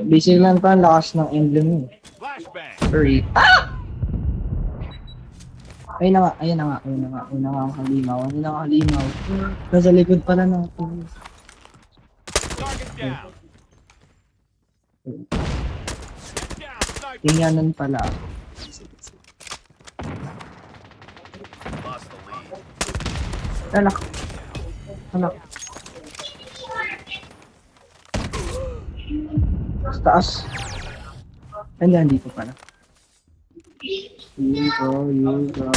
Basic lang pa ang lakas ng emblem mo. Flashbang. Hurry. Ah! Ayun na nga, ayun na nga, ayun na nga, ayun na nga ang halimaw, ayun na nga ang halimaw. Nasa likod pala natin. Target down. Get down, sniper. Tingnan pala. Lost the lead. Anak. Anak. Sa taas. Ayan, dito pala. Yuga.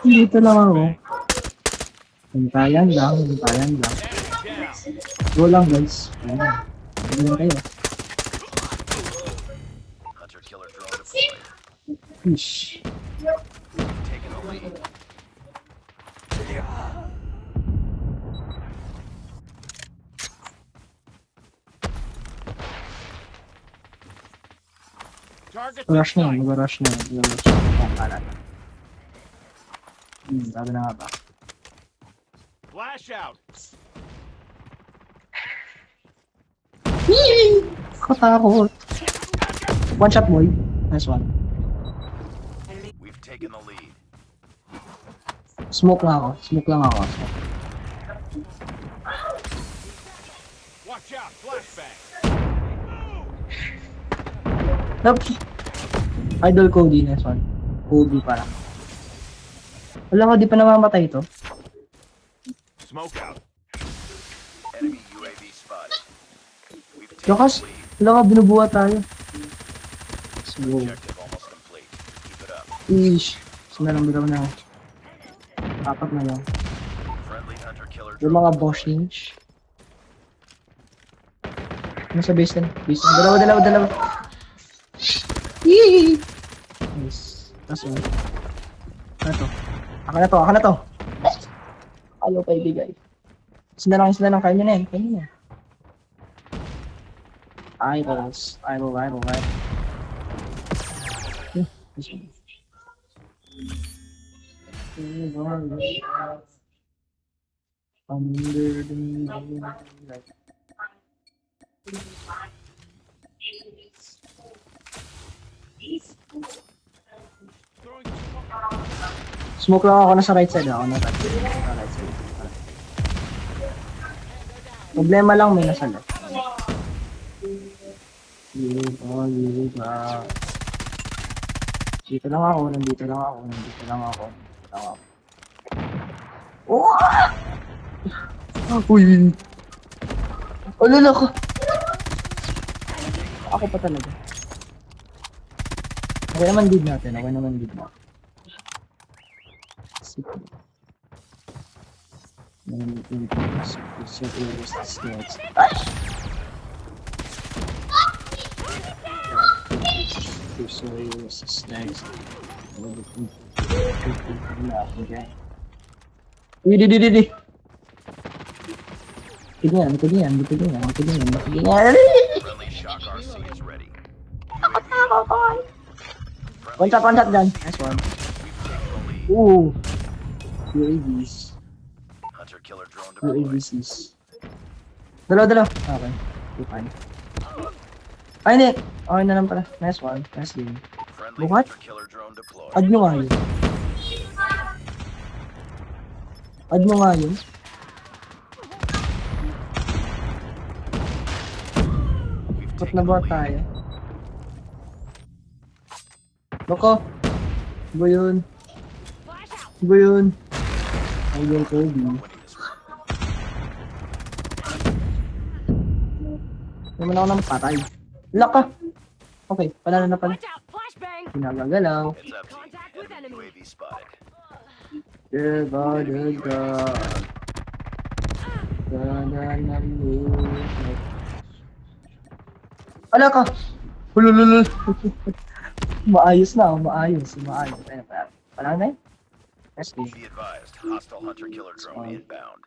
Dito lang ako. Hintayan lang, hintayan lang. Enemy down. Go lang guys. Ayan. Ayan kayo. Hunter killer drone deployed. Fish. Taking the lead. Target Rush na sight. yun, mag-rush na yun. Mag-rush na yun. Ang kalat. Sabi na nga ba? Flash out. Katakot. One shot boy. Nice one. We've taken the lead. Smoke lang ako. Smoke lang ako. Watch out. Flashbang. Nope. Idol Cody. Nice one. Cody para. Wala ko, di pa namamatay ito. Smoke out. Enemy UAV spotted. We've taken Lakas. the lead. Wala ka, binubuhat tayo. Let's go. Objective almost complete. Keep it up. Ish. Sinalang bitaw na. Apat na lang. Friendly hunter killer Yung drone mga deployed. Boschings. Nasa base na. Base na. Dalawa. Yee! Nice. Tapos yun. Ano to? Aka na to. Ayaw pa ibigay. Sila lang. Kaya nyo na yan. Idols. Idol. Yeah, this one. Under the moonlight. Throwing smoke. Smoke lang ako, nasa right side ako. Nasa right side. Problema lang may nasa left. Yuga. Dito lang ako. Oh! Uy! Alala ko! Ako pa talaga. Okay naman lead natin. Sige. Uy, di. Tignan. Friendly shock RC is ready. One shot dyan. Nice one. We've taken the lead. Ooh. UAVs. Hunter killer drone deployed. UAVs. Dalawa. Okay. Fine. Ay, hindi. Okay na lang pala. Nice one. Nice game. Friendly What? hunter killer drone deployed. Add nyo nga yun. We've Ba't taken na the ba lead. tayo? Loko. Iba yun. Idol Kobe. Winning this one. Naman ako ng patay. Laka! Okay, panalo na pala. Watch out! Flashbang! Pinagagalaw. Heads up, team. Contact with Enemy enemy. UAV spotted. Diba. Ala ka! Hulululul! Maayos na, maayos. Ayun, panalo na yun. Let's go. Be advised, hostile hunter killer drone inbound.